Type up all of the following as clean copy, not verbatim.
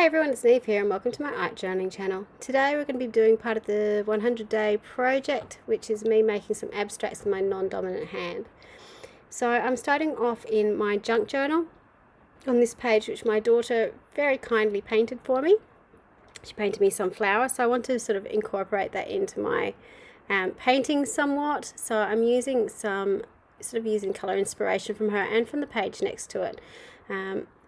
Hi everyone, it's Niamh here and welcome to my art journaling channel. Today we're going to be doing part of the 100-day project, which is me making some abstracts with my non-dominant hand. So I'm starting off in my junk journal on this page, which my daughter very kindly painted for me. She painted me some flowers, so I want to sort of incorporate that into my painting somewhat. So I'm using using colour inspiration from her and from the page next to it.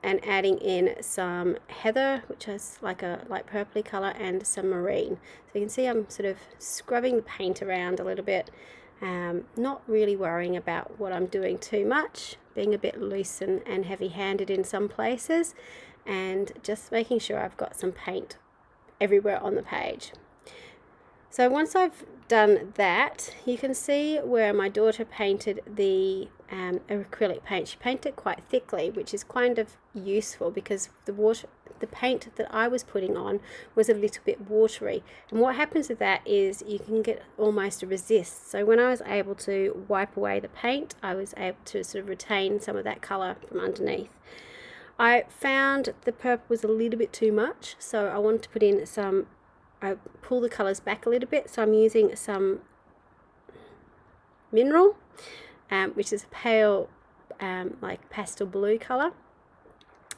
And adding in some heather, which is like a light purpley colour, and some marine. So you can see I'm sort of scrubbing the paint around a little bit, not really worrying about what I'm doing too much, being a bit loose and heavy-handed in some places, and just making sure I've got some paint everywhere on the page. So once I've done that, you can see where my daughter painted the acrylic paint. She painted it quite thickly, which is kind of useful because the paint that I was putting on was a little bit watery. And what happens with that is you can get almost a resist. So when I was able to wipe away the paint, I was able to sort of retain some of that colour from underneath. I found the purple was a little bit too much, so I wanted to put in some, I pull the colours back a little bit, so I'm using some mineral, which is a pale like pastel blue colour,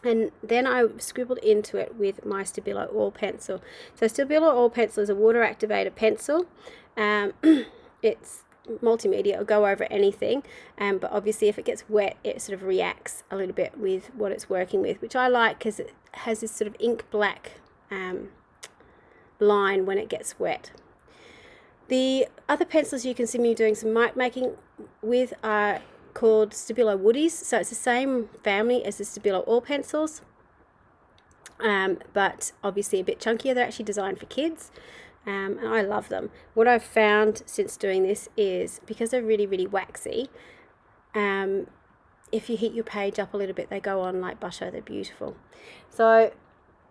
and then I scribbled into it with my Stabilo oil pencil. So Stabilo oil pencil is a water activated pencil. It's multimedia, it'll go over anything, but obviously if it gets wet it sort of reacts a little bit with what it's working with, which I like because it has this sort of ink black line when it gets wet. The other pencils you can see me doing some mark making with are called Stabilo Woodies, so it's the same family as the Stabilo oil pencils, but obviously a bit chunkier. They're actually designed for kids, and I love them. What I've found since doing this is because they're really waxy, if you heat your page up a little bit they go on like butter. They're beautiful. So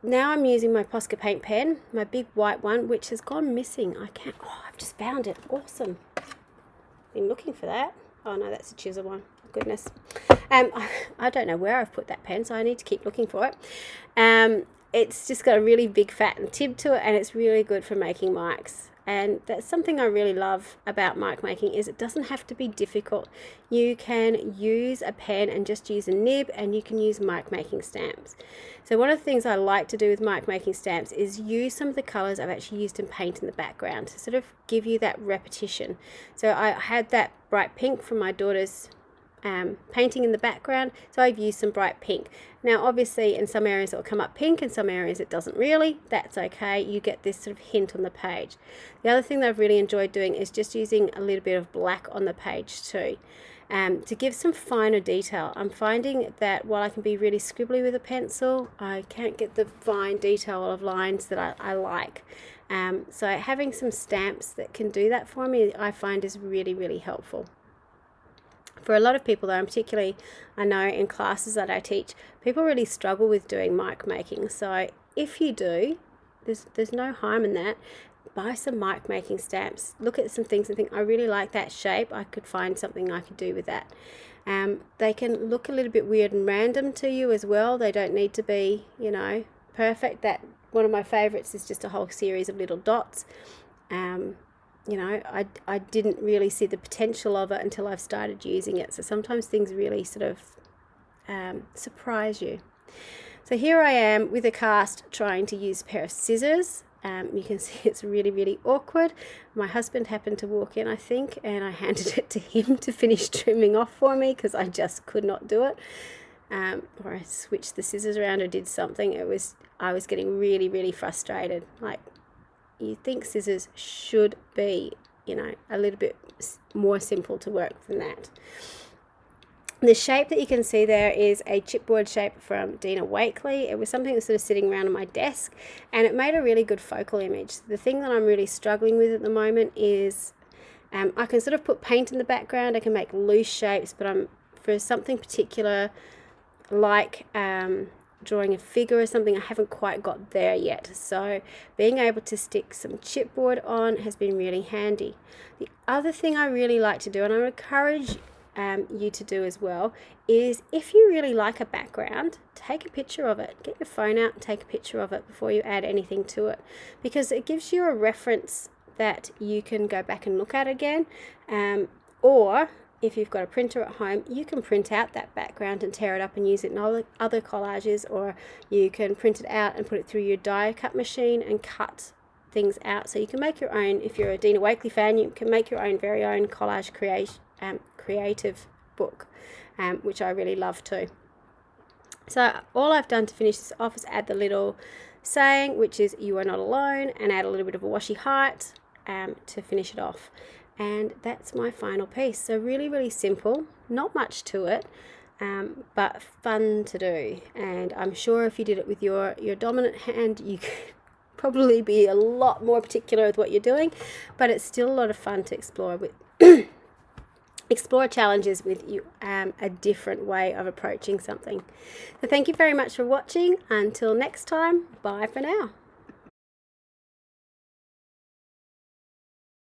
now I'm using my Posca paint pen, my big white one, which has gone missing. I've just found it. Awesome. Been looking for that. Oh no, that's a chisel one. Goodness. I don't know where I've put that pen, so I need to keep looking for it. It's just got a really big fat tip to it, and it's really good for making marks. And that's something I really love about mark making, is it doesn't have to be difficult. You can use a pen and just use a nib, and you can use mark making stamps. So one of the things I like to do with mark making stamps is use some of the colours I've actually used in paint in the background to sort of give you that repetition. So I had that bright pink from my daughter's painting in the background, so I've used some bright pink. Now obviously in some areas it will come up pink, in some areas it doesn't really. That's okay, you get this sort of hint on the page. The other thing that I've really enjoyed doing is just using a little bit of black on the page too, to give some finer detail. I'm finding that while I can be really scribbly with a pencil, I can't get the fine detail of lines that I like. So having some stamps that can do that for me, I find is really helpful. For a lot of people though, and particularly I know in classes that I teach, people really struggle with doing mark making. So if you do, there's no harm in that. Buy some mark making stamps. Look at some things and think, I really like that shape. I could find something I could do with that. They can look a little bit weird and random to you as well. They don't need to be, perfect. That one of my favorites is just a whole series of little dots. I didn't really see the potential of it until I've started using it. So sometimes things really sort of surprise you. So here I am with a cast trying to use a pair of scissors. You can see it's really awkward. My husband happened to walk in, I think, and I handed it to him to finish trimming off for me because I just could not do it. Or I switched the scissors around or did something. I was getting really frustrated. Like, you think scissors should be, a little bit more simple to work than that. The shape that you can see there is a chipboard shape from Dina Wakeley. It was something that was sort of sitting around on my desk, and it made a really good focal image. The thing that I'm really struggling with at the moment is I can sort of put paint in the background, I can make loose shapes, but for something particular like drawing a figure or something, I haven't quite got there yet. So being able to stick some chipboard on has been really handy. The other thing I really like to do, and I encourage you to do as well is, if you really like a background, take a picture of it. Get your phone out and take a picture of it before you add anything to it, because it gives you a reference that you can go back and look at again. Or if you've got a printer at home, you can print out that background and tear it up and use it in other collages, or you can print it out and put it through your die cut machine and cut things out. So you can make your own. If you're a Dina Wakley fan, you can make your own very own collage creative book, which I really love too. So all I've done to finish this off is add the little saying, which is "You are not alone," and add a little bit of a washi height to finish it off. And that's my final piece. So really, really simple, not much to it, but fun to do. And I'm sure if you did it with your dominant hand, you could probably be a lot more particular with what you're doing, but it's still a lot of fun to explore with explore challenges with you, a different way of approaching something. So thank you very much for watching. Until next time, bye for now.